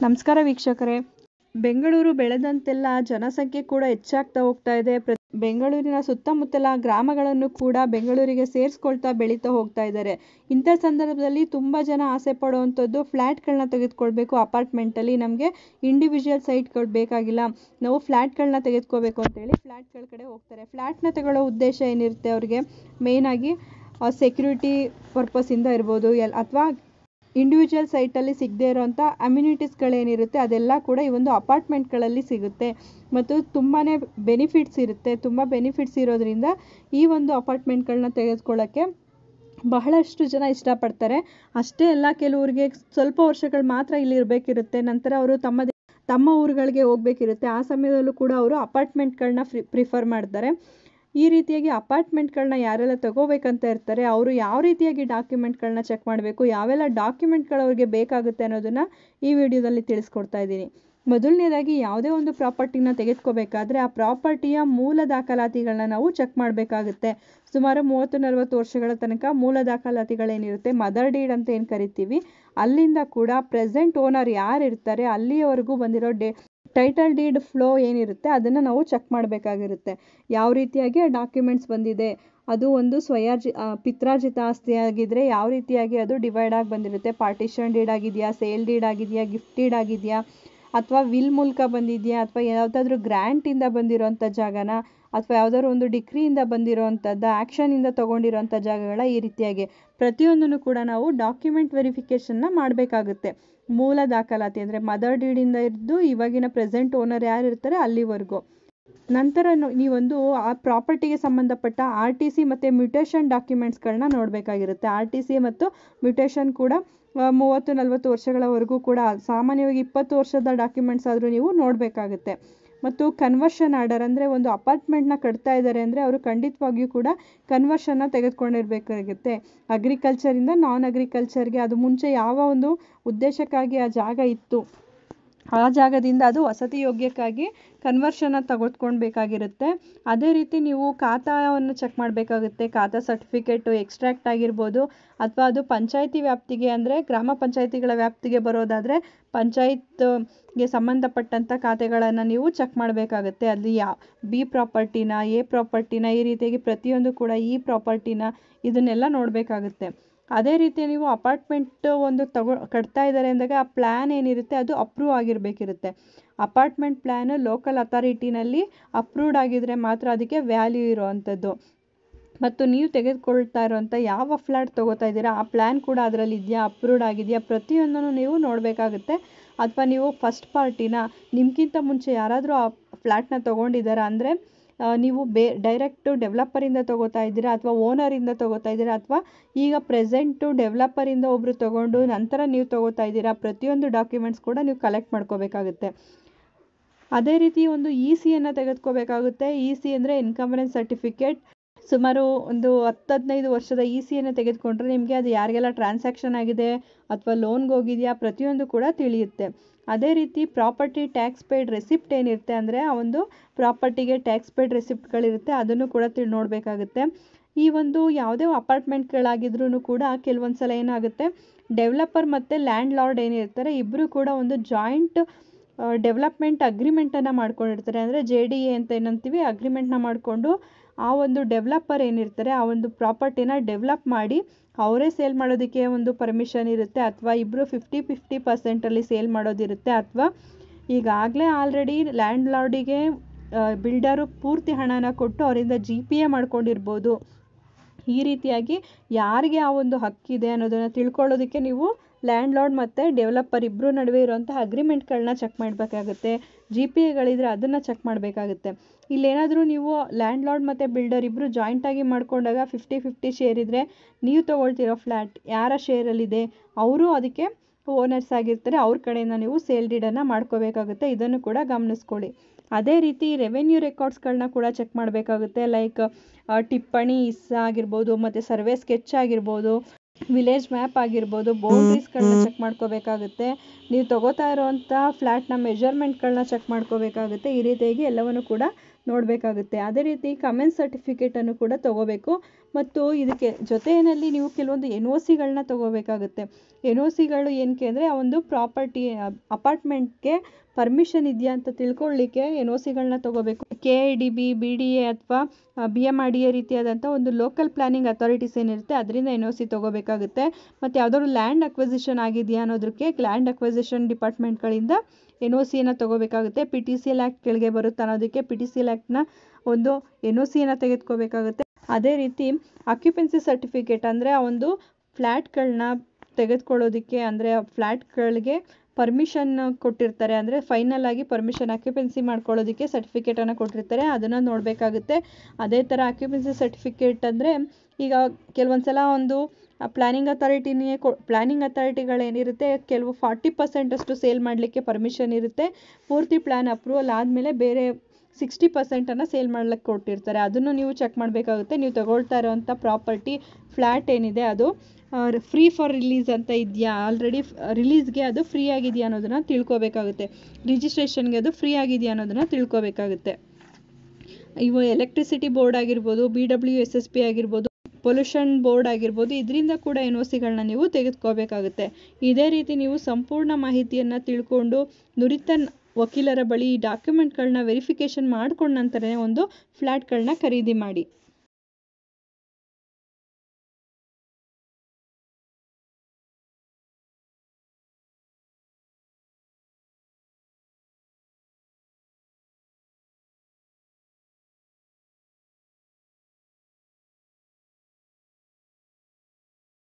ನಮಸ್ಕಾರ ವೀಕ್ಷಕರೇ. ಬೆಂಗಳೂರು ಬೆಳೆದಂತೆಲ್ಲ ಜನಸಂಖ್ಯೆ ಕೂಡ ಹೆಚ್ಚಾಗ್ತಾ ಹೋಗ್ತಾ ಇದೆ. ಬೆಂಗಳೂರಿನ ಸುತ್ತಮುತ್ತಲ ಗ್ರಾಮಗಳನ್ನು ಕೂಡ ಬೆಂಗಳೂರಿಗೆ ಸೇರಿಸ್ಕೊಳ್ತಾ ಬೆಳೀತಾ ಹೋಗ್ತಾ ಇದ್ದಾರೆ. ಇಂಥ ಸಂದರ್ಭದಲ್ಲಿ ತುಂಬ ಜನ ಆಸೆ ಪಡುವಂಥದ್ದು ಫ್ಲ್ಯಾಟ್ಗಳನ್ನ ತೆಗೆದುಕೊಳ್ಬೇಕು. ಅಪಾರ್ಟ್ಮೆಂಟಲ್ಲಿ ನಮಗೆ ಇಂಡಿವಿಜುವಲ್ ಸೈಟ್ಗಳು ಬೇಕಾಗಿಲ್ಲ, ನಾವು ಫ್ಲ್ಯಾಟ್ಗಳನ್ನ ತೆಗೆದುಕೋಬೇಕು ಅಂತೇಳಿ ಫ್ಲ್ಯಾಟ್ಗಳ ಕಡೆ ಹೋಗ್ತಾರೆ. ಫ್ಲ್ಯಾಟ್ನ ತಗೊಳ್ಳೋ ಉದ್ದೇಶ ಏನಿರುತ್ತೆ ಅವ್ರಿಗೆ, ಮೇಯ್ನಾಗಿ ಸೆಕ್ಯೂರಿಟಿ ಪರ್ಪಸ್ಸಿಂದ ಇರ್ಬೋದು, ಅಥವಾ ಇಂಡಿವಿಜುವಲ್ ಸೈಟಲ್ಲಿ ಸಿಗದೇ ಇರೋಂಥ ಅಮ್ಯುನಿಟೀಸ್ಗಳೇನಿರುತ್ತೆ ಅದೆಲ್ಲ ಕೂಡ ಈ ಒಂದು ಅಪಾರ್ಟ್ಮೆಂಟ್ಗಳಲ್ಲಿ ಸಿಗುತ್ತೆ ಮತ್ತು ತುಂಬಾ ಬೆನಿಫಿಟ್ಸ್ ಇರುತ್ತೆ. ತುಂಬ ಬೆನಿಫಿಟ್ಸ್ ಇರೋದ್ರಿಂದ ಈ ಒಂದು ಅಪಾರ್ಟ್ಮೆಂಟ್ಗಳನ್ನ ತೆಗೆದುಕೊಳ್ಳೋಕ್ಕೆ ಬಹಳಷ್ಟು ಜನ ಇಷ್ಟಪಡ್ತಾರೆ. ಅಷ್ಟೇ ಅಲ್ಲ, ಕೆಲವರಿಗೆ ಸ್ವಲ್ಪ ವರ್ಷಗಳು ಮಾತ್ರ ಇಲ್ಲಿ ಇರಬೇಕಿರುತ್ತೆ, ನಂತರ ಅವರು ತಮ್ಮ ಊರುಗಳಿಗೆ ಹೋಗಬೇಕಿರುತ್ತೆ. ಆ ಸಮಯದಲ್ಲೂ ಕೂಡ ಅವರು ಅಪಾರ್ಟ್ಮೆಂಟ್ಗಳನ್ನ ಪ್ರಿಫರ್ ಮಾಡ್ತಾರೆ. ಈ ರೀತಿಯಾಗಿ ಅಪಾರ್ಟ್ಮೆಂಟ್ಗಳನ್ನ ಯಾರೆಲ್ಲ ತಗೋಬೇಕಂತ ಇರ್ತಾರೆ ಅವರು ಯಾವ ರೀತಿಯಾಗಿ ಡಾಕ್ಯುಮೆಂಟ್ಗಳನ್ನ ಚೆಕ್ ಮಾಡಬೇಕು, ಯಾವೆಲ್ಲ ಡಾಕ್ಯುಮೆಂಟ್ಗಳು ಅವ್ರಿಗೆ ಬೇಕಾಗುತ್ತೆ ಅನ್ನೋದನ್ನು ಈ ವಿಡಿಯೋದಲ್ಲಿ ತಿಳಿಸ್ಕೊಡ್ತಾ ಇದ್ದೀನಿ. ಮೊದಲನೇದಾಗಿ ಯಾವುದೇ ಒಂದು ಪ್ರಾಪರ್ಟಿನ ತೆಗೆದುಕೋಬೇಕಾದ್ರೆ ಆ ಪ್ರಾಪರ್ಟಿಯ ಮೂಲ ದಾಖಲಾತಿಗಳನ್ನ ನಾವು ಚೆಕ್ ಮಾಡಬೇಕಾಗುತ್ತೆ. ಸುಮಾರು 30-40 ವರ್ಷಗಳ ತನಕ ಮೂಲ ದಾಖಲಾತಿಗಳೇನಿರುತ್ತೆ, ಮದರ್ ಡೀಡ್ ಅಂತ ಏನು ಕರಿತೀವಿ, ಅಲ್ಲಿಂದ ಕೂಡ ಪ್ರೆಸೆಂಟ್ ಓನರ್ ಯಾರು ಇರ್ತಾರೆ ಅಲ್ಲಿಯವರೆಗೂ ಬಂದಿರೋ ಟೈಟಲ್ ಡೀಡ್ ಫ್ಲೋ ಏನಿರುತ್ತೆ ಅದನ್ನು ನಾವು ಚೆಕ್ ಮಾಡಬೇಕಾಗಿರುತ್ತೆ. ಯಾವ ರೀತಿಯಾಗಿ ಆ ಡಾಕ್ಯುಮೆಂಟ್ಸ್ ಬಂದಿದೆ, ಅದು ಒಂದು ಪಿತ್ರಾರ್ಜಿತ ಆಸ್ತಿ ಆಗಿದ್ದರೆ ಯಾವ ರೀತಿಯಾಗಿ ಅದು ಡಿವೈಡ್ ಆಗಿ ಬಂದಿರುತ್ತೆ, ಪಾರ್ಟಿಷನ್ ಡೀಡ್ ಆಗಿದೆಯಾ, ಸೇಲ್ ಡೀಡ್ ಆಗಿದೆಯಾ, ಗಿಫ್ಟ್ ಡೀಡ್ ಆಗಿದೆಯಾ, ಅಥವಾ ವಿಲ್ ಮೂಲಕ ಬಂದಿದೆಯಾ, ಅಥವಾ ಯಾವುದಾದ್ರೂ ಗ್ರ್ಯಾಂಟಿಂದ ಬಂದಿರೋಂಥ ಜಾಗನ, ಅಥವಾ ಯಾವುದಾದ್ರು ಒಂದು ಡಿಕ್ರಿಯಿಂದ ಬಂದಿರೋವಂಥದ್ದು, ಆ್ಯಕ್ಷನಿಂದ ತೊಗೊಂಡಿರೋಂಥ ಜಾಗಗಳ, ಈ ರೀತಿಯಾಗಿ ಪ್ರತಿಯೊಂದನ್ನು ಕೂಡ ನಾವು ಡಾಕ್ಯುಮೆಂಟ್ ವೆರಿಫಿಕೇಷನ್ನ ಮಾಡಬೇಕಾಗುತ್ತೆ. ಮೂಲ ದಾಖಲಾತಿ ಅಂದರೆ ಮದರ್ ಡೀಡಿಂದ ಇದ್ದು ಇವಾಗಿನ ಪ್ರೆಸೆಂಟ್ ಓನರ್ ಯಾರು ಇರ್ತಾರೆ ಅಲ್ಲಿವರೆಗೂ. ನಂತರ ನೀವೊಂದು ಆ ಪ್ರಾಪರ್ಟಿಗೆ ಸಂಬಂಧಪಟ್ಟ RTC ಮತ್ತು ಮ್ಯೂಟೇಷನ್ ಡಾಕ್ಯುಮೆಂಟ್ಸ್ಗಳನ್ನ ನೋಡಬೇಕಾಗಿರುತ್ತೆ. RTC ಮತ್ತು ಮ್ಯೂಟೇಷನ್ ಕೂಡ 30-40 ವರ್ಷಗಳವರೆಗೂ ಕೂಡ, ಸಾಮಾನ್ಯವಾಗಿ 20 ವರ್ಷದ ಡಾಕ್ಯುಮೆಂಟ್ಸ್ ಆದರೂ ನೀವು ನೋಡಬೇಕಾಗುತ್ತೆ. ಮತ್ತು ಕನ್ವರ್ಷನ್ ಆರ್ಡರ್ ಅಂದರೆ ಒಂದು ಅಪಾರ್ಟ್ಮೆಂಟ್ನ ಕಟ್ತಾ ಇದ್ದಾರೆ ಅಂದರೆ ಅವರು ಖಂಡಿತವಾಗಿಯೂ ಕೂಡ ಕನ್ವರ್ಷನ್ನ ತೆಗೆದುಕೊಂಡಿರಬೇಕಾಗುತ್ತೆ. ಅಗ್ರಿಕಲ್ಚರಿಂದ ನಾನ್ ಅಗ್ರಿಕಲ್ಚರ್ಗೆ, ಅದು ಮುಂಚೆ ಯಾವ ಒಂದು ಉದ್ದೇಶಕ್ಕಾಗಿ ಆ ಜಾಗ ಇತ್ತು ಆ ಜಾಗದಿಂದ ಅದು ವಸತಿ ಯೋಗ್ಯಕ್ಕಾಗಿ ಕನ್ವರ್ಷನ್ನ ತೆಗೆದುಕೊಳ್ಬೇಕಾಗಿರುತ್ತೆ. ಅದೇ ರೀತಿ ನೀವು ಖಾತಾವನ್ನು ಚೆಕ್ ಮಾಡಬೇಕಾಗುತ್ತೆ. ಖಾತಾ ಸರ್ಟಿಫಿಕೇಟು ಎಕ್ಸ್ಟ್ರಾಕ್ಟ್ ಆಗಿರ್ಬೋದು, ಅಥವಾ ಅದು ಪಂಚಾಯಿತಿ ವ್ಯಾಪ್ತಿಗೆ ಅಂದರೆ ಗ್ರಾಮ ಪಂಚಾಯಿತಿಗಳ ವ್ಯಾಪ್ತಿಗೆ ಬರೋದಾದರೆ ಪಂಚಾಯತ್ಗೆ ಸಂಬಂಧಪಟ್ಟಂಥ ಖಾತೆಗಳನ್ನು ನೀವು ಚೆಕ್ ಮಾಡಬೇಕಾಗುತ್ತೆ. ಅಲ್ಲಿ B ಪ್ರಾಪರ್ಟಿನ, A ಪ್ರಾಪರ್ಟಿನ, ಈ ರೀತಿಯಾಗಿ ಪ್ರತಿಯೊಂದು ಕೂಡ ಈ ಪ್ರಾಪರ್ಟಿನ, ಇದನ್ನೆಲ್ಲ ನೋಡಬೇಕಾಗುತ್ತೆ. ಅದೇ ರೀತಿ ನೀವು ಅಪಾರ್ಟ್ಮೆಂಟ್ ಒಂದು ಕಟ್ತಾ ಇದ್ದಾರೆ ಅಂದಾಗ ಆ ಪ್ಲ್ಯಾನ್ ಏನಿರುತ್ತೆ ಅದು ಅಪ್ರೂವ್ ಆಗಿರಬೇಕಿರುತ್ತೆ. ಅಪಾರ್ಟ್ಮೆಂಟ್ ಪ್ಲ್ಯಾನು ಲೋಕಲ್ ಅಥಾರಿಟಿನಲ್ಲಿ ಅಪ್ರೂವ್ಡ್ ಆಗಿದ್ರೆ ಮಾತ್ರ ಅದಕ್ಕೆ ವ್ಯಾಲ್ಯೂ ಇರೋವಂಥದ್ದು. ಮತ್ತು ನೀವು ತೆಗೆದುಕೊಳ್ತಾ ಇರೋವಂಥ ಯಾವ ಫ್ಲ್ಯಾಟ್ ತೊಗೋತಾ ಇದ್ದೀರಾ ಆ ಪ್ಲ್ಯಾನ್ ಕೂಡ ಅದರಲ್ಲಿ ಇದೆಯಾ, ಅಪ್ರೂವ್ಡ್ ಆಗಿದೆಯಾ, ಪ್ರತಿಯೊಂದನ್ನು ನೀವು ನೋಡಬೇಕಾಗುತ್ತೆ. ಅಥವಾ ನೀವು ಫಸ್ಟ್ ಪಾರ್ಟಿನ, ನಿಮಗಿಂತ ಮುಂಚೆ ಯಾರಾದರೂ ಆ ಫ್ಲ್ಯಾಟ್ನ ತೊಗೊಂಡಿದ್ದಾರಾ ಅಂದರೆ ನೀವು ಡೈರೆಕ್ಟು ಡೆವಲಪರಿಂದ ತೊಗೋತಾ ಇದ್ದೀರಾ, ಅಥವಾ ಓನರಿಂದ ತೊಗೋತಾ ಇದ್ದೀರಾ, ಅಥವಾ ಈಗ ಪ್ರೆಸೆಂಟು ಡೆವಲಪರಿಂದ ಒಬ್ಬರು ತೊಗೊಂಡು ನಂತರ ನೀವು ತೊಗೋತಾ ಇದ್ದೀರಾ, ಪ್ರತಿಯೊಂದು ಡಾಕ್ಯುಮೆಂಟ್ಸ್ ಕೂಡ ನೀವು ಕಲೆಕ್ಟ್ ಮಾಡ್ಕೋಬೇಕಾಗುತ್ತೆ. ಅದೇ ರೀತಿ ಒಂದು ECಯನ್ನು ತೆಗೆದುಕೋಬೇಕಾಗುತ್ತೆ. EC ಅಂದರೆ ಇನ್ಕಂಬರೆನ್ಸ್ ಸರ್ಟಿಫಿಕೇಟ್. ಸುಮಾರು ಒಂದು 10-15 ವರ್ಷದ ECಯನ್ನು ತೆಗೆದುಕೊಂಡ್ರೆ ನಿಮಗೆ ಅದು ಯಾರಿಗೆಲ್ಲ ಟ್ರಾನ್ಸಾಕ್ಷನ್ ಆಗಿದೆ ಅಥವಾ ಲೋನ್ಗೆ ಹೋಗಿದೆಯಾ ಪ್ರತಿಯೊಂದು ಕೂಡ ತಿಳಿಯುತ್ತೆ. ಅದೇ ರೀತಿ ಪ್ರಾಪರ್ಟಿ ಟ್ಯಾಕ್ಸ್ ಪೇಯ್ಡ್ ರೆಸಿಪ್ಟ್ ಏನಿರುತ್ತೆ ಅಂದರೆ ಆ ಒಂದು ಪ್ರಾಪರ್ಟಿಗೆ ಟ್ಯಾಕ್ಸ್ ಪೇಯ್ಡ್ ರೆಸಿಪ್ಟ್ಗಳಿರುತ್ತೆ, ಅದನ್ನು ಕೂಡ ನೋಡಬೇಕಾಗುತ್ತೆ. ಈ ಒಂದು ಯಾವುದೇ ಅಪಾರ್ಟ್ಮೆಂಟ್ಗಳಾಗಿದ್ರೂ ಕೂಡ ಕೆಲವೊಂದು ಸಲ ಏನಾಗುತ್ತೆ, ಡೆವಲಪರ್ ಮತ್ತು ಲ್ಯಾಂಡ್ ಲಾರ್ಡ್ ಏನಿರ್ತಾರೆ ಇಬ್ಬರು ಕೂಡ ಒಂದು ಜಾಯಿಂಟ್ ಡೆವಲಪ್ಮೆಂಟ್ ಅಗ್ರಿಮೆಂಟನ್ನು ಮಾಡ್ಕೊಂಡಿರ್ತಾರೆ. ಅಂದರೆ JDA ಅಂತ ಏನಂತೀವಿ, ಅಗ್ರಿಮೆಂಟ್ನ ಮಾಡಿಕೊಂಡು ಆ ಒಂದು ಡೆವಲಪರ್ ಏನಿರ್ತಾರೆ ಆ ಒಂದು ಪ್ರಾಪರ್ಟಿನ ಡೆವಲಪ್ ಮಾಡಿ ಅವರೇ ಸೇಲ್ ಮಾಡೋದಕ್ಕೆ ಒಂದು ಪರ್ಮಿಷನ್ ಇರುತ್ತೆ, ಅಥವಾ ಇಬ್ಬರು 50-50% ಸೇಲ್ ಮಾಡೋದಿರುತ್ತೆ, ಅಥವಾ ಈಗಾಗಲೇ ಆಲ್ರೆಡಿ ಲ್ಯಾಂಡ್ ಲಾರ್ಡಿಗೆ ಬಿಲ್ಡರು ಪೂರ್ತಿ ಹಣನ ಕೊಟ್ಟು ಅವರಿಂದ GPA ಮಾಡ್ಕೊಂಡಿರ್ಬೋದು. ಈ ರೀತಿಯಾಗಿ ಯಾರಿಗೆ ಆ ಒಂದು ಹಕ್ಕಿದೆ ಅನ್ನೋದನ್ನು ತಿಳ್ಕೊಳ್ಳೋದಕ್ಕೆ ನೀವು ಲ್ಯಾಂಡ್ ಲಾರ್ಡ್ ಮತ್ತು ಡೆವಲಪರ್ ಇಬ್ಬರು ನಡುವೆ ಇರುವಂಥ ಅಗ್ರಿಮೆಂಟ್ಗಳನ್ನ ಚೆಕ್ ಮಾಡಬೇಕಾಗುತ್ತೆ. GPAಗಳಿದ್ರೆ ಅದನ್ನು ಚೆಕ್ ಮಾಡಬೇಕಾಗುತ್ತೆ. ಇಲ್ಲೇನಾದರೂ ನೀವು ಲ್ಯಾಂಡ್ ಲಾರ್ಡ್ ಮತ್ತು ಬಿಲ್ಡರ್ ಇಬ್ಬರು ಜಾಯಿಂಟಾಗಿ ಮಾಡ್ಕೊಂಡಾಗ 50-50 ಶೇರ್ ಇದ್ದರೆ ನೀವು ತೊಗೊಳ್ತಿರೋ ಫ್ಲ್ಯಾಟ್ ಯಾರ ಶೇರಲ್ಲಿದೆ ಅವರು ಅದಕ್ಕೆ ಓನರ್ಸ್ ಆಗಿರ್ತಾರೆ, ಅವ್ರ ಕಡೆಯಿಂದ ನೀವು ಸೇಲ್ ಡೀಡನ್ನು ಮಾಡ್ಕೋಬೇಕಾಗುತ್ತೆ. ಇದನ್ನು ಕೂಡ ಗಮನಿಸ್ಕೊಳ್ಳಿ. ಅದೇ ರೀತಿ ರೆವೆನ್ಯೂ ರೆಕಾರ್ಡ್ಸ್ಗಳನ್ನ ಕೂಡ ಚೆಕ್ ಮಾಡಬೇಕಾಗುತ್ತೆ. ಲೈಕ್ ಟಿಪ್ಪಣಿ ಇಸ್ಸ ಆಗಿರ್ಬೋದು, ಮತ್ತು ಸರ್ವೆ ಸ್ಕೆಚ್ ಆಗಿರ್ಬೋದು, ವಿಲೇಜ್ ಮ್ಯಾಪ್ ಆಗಿರ್ಬೋದು, ಬೌಂಡ್ರೀಸ್ಗಳನ್ನ ಚೆಕ್ ಮಾಡ್ಕೋಬೇಕಾಗುತ್ತೆ. ನೀವು ತೊಗೋತಾ ಇರೋವಂಥ ಫ್ಲ್ಯಾಟ್ನ ಮೆಜರ್ಮೆಂಟ್ಗಳನ್ನ ಚೆಕ್ ಮಾಡ್ಕೋಬೇಕಾಗುತ್ತೆ. ಈ ರೀತಿಯಾಗಿ ಎಲ್ಲವನ್ನು ಕೂಡ ನೋಡಬೇಕಾಗುತ್ತೆ. ಅದೇ ರೀತಿ ಕಮೆನ್ಸ್ ಸರ್ಟಿಫಿಕೇಟನ್ನು ಕೂಡ ತೊಗೋಬೇಕು. ಮತ್ತು ಇದಕ್ಕೆ ಜೊತೆಯಲ್ಲಿ ನೀವು ಕೆಲವೊಂದು NOCಗಳನ್ನ ತಗೋಬೇಕಾಗುತ್ತೆ. NOCಗಳು ಏನಕ್ಕೆ ಅಂದರೆ ಆ ಒಂದು ಪ್ರಾಪರ್ಟಿ ಅಪಾರ್ಟ್ಮೆಂಟ್ಗೆ ಪರ್ಮಿಷನ್ ಇದೆಯಾ ಅಂತ ತಿಳ್ಕೊಳ್ಳಿಕ್ಕೆ NOCಗಳನ್ನ ತಗೋಬೇಕು. KIDB, BDA ಅಥವಾ BMRDA ರೀತಿಯಾದಂಥ ಒಂದು ಲೋಕಲ್ ಪ್ಲಾನಿಂಗ್ ಅಥಾರಿಟೀಸ್ ಏನಿರುತ್ತೆ ಅದರಿಂದ NOC ತಗೋಬೇಕಾಗುತ್ತೆ. ಮತ್ತು ಯಾವುದಾದ್ರು ಲ್ಯಾಂಡ್ ಅಕ್ವಿಸಿಷನ್ ಆಗಿದೆಯಾ ಅನ್ನೋದಕ್ಕೆ ಲ್ಯಾಂಡ್ ಅಕ್ವಿಸಿಷನ್ ಡಿಪಾರ್ಟ್ಮೆಂಟ್ಗಳಿಂದ NOCಯನ್ನು ತಗೋಬೇಕಾಗುತ್ತೆ. PTCL ಆ್ಯಕ್ಟ್ ಕೆಳಗೆ ಬರುತ್ತೆ ಅನ್ನೋದಕ್ಕೆ PTCL ಆ್ಯಕ್ಟ್ನ ಒಂದು NOCಯನ್ನು ತೆಗೆದುಕೋಬೇಕಾಗುತ್ತೆ. ಅದೇ ರೀತಿ ಆಕ್ಯುಪೆನ್ಸಿ ಸರ್ಟಿಫಿಕೇಟ್ ಅಂದರೆ ಆ ಒಂದು ಫ್ಲ್ಯಾಟ್ಗಳನ್ನ ತೆಗೆದುಕೊಳ್ಳೋದಕ್ಕೆ, ಅಂದರೆ ಫ್ಲ್ಯಾಟ್ಗಳಿಗೆ ಪರ್ಮಿಷನ್ ಕೊಟ್ಟಿರ್ತಾರೆ, ಅಂದರೆ ಫೈನಲ್ ಆಗಿ ಪರ್ಮಿಷನ್ ಆಕ್ಯುಪೆನ್ಸಿ ಮಾಡ್ಕೊಳ್ಳೋದಕ್ಕೆ ಸರ್ಟಿಫಿಕೇಟನ್ನು ಕೊಟ್ಟಿರ್ತಾರೆ, ಅದನ್ನು ನೋಡಬೇಕಾಗುತ್ತೆ. ಅದೇ ಥರ ಆಕ್ಯುಪೆನ್ಸಿ ಸರ್ಟಿಫಿಕೇಟ್ ಅಂದರೆ ಈಗ ಕೆಲವೊಂದು ಸಲ ಒಂದು ಪ್ಲ್ಯಾನಿಂಗ್ ಅಥಾರಿಟಿಗಳೇನಿರುತ್ತೆ ಕೆಲವು 40% ಅಷ್ಟು ಸೇಲ್ ಮಾಡಲಿಕ್ಕೆ ಪರ್ಮಿಷನ್ ಇರುತ್ತೆ. ಪೂರ್ತಿ ಪ್ಲ್ಯಾನ್ ಅಪ್ರೂವಲ್ ಆದಮೇಲೆ ಬೇರೆ 60%ಅನ್ನು ಸೇಲ್ ಮಾಡ್ಲಿಕ್ಕೆ ಕೊಟ್ಟಿರ್ತಾರೆ. ಅದನ್ನು ನೀವು ಚೆಕ್ ಮಾಡಬೇಕಾಗುತ್ತೆ. ನೀವು ತಗೊಳ್ತಾ ಇರೋವಂಥ ಪ್ರಾಪರ್ಟಿ ಫ್ಲ್ಯಾಟ್ ಏನಿದೆ ಅದು ಫ್ರೀ ಫಾರ್ ರಿಲೀಸ್ ಅಂತ ಇದೆಯಾ, ಆಲ್ರೆಡಿ ರಿಲೀಸ್ಗೆ ಅದು ಫ್ರೀ ಆಗಿದೆಯಾ ಅನ್ನೋದನ್ನು ತಿಳ್ಕೊಬೇಕಾಗುತ್ತೆ. ರಿಜಿಸ್ಟ್ರೇಷನ್ಗೆ ಅದು ಫ್ರೀ ಆಗಿದೆಯಾ ಅನ್ನೋದನ್ನು ತಿಳ್ಕೊಬೇಕಾಗುತ್ತೆ. ಇವು ಎಲೆಕ್ಟ್ರಿಸಿಟಿ ಬೋರ್ಡ್ ಆಗಿರ್ಬೋದು, BWSSB ಆಗಿರ್ಬೋದು, ಪೊಲ್ಯೂಷನ್ ಬೋರ್ಡ್ ಆಗಿರ್ಬೋದು, ಇದರಿಂದ ಕೂಡ NOCಗಳನ್ನ ನೀವು ತೆಗೆದುಕೋಬೇಕಾಗುತ್ತೆ. ಇದೇ ರೀತಿ ನೀವು ಸಂಪೂರ್ಣ ಮಾಹಿತಿಯನ್ನು ತಿಳ್ಕೊಂಡು ನುರಿತ ವಕೀಲರ ಬಳಿ ಈ ಡಾಕ್ಯುಮೆಂಟ್ಗಳನ್ನ ವೆರಿಫಿಕೇಷನ್ ಮಾಡ್ಕೊಂಡ ನಂತರನೇ ಒಂದು ಫ್ಲ್ಯಾಟ್ಗಳನ್ನ ಖರೀದಿ ಮಾಡಿ.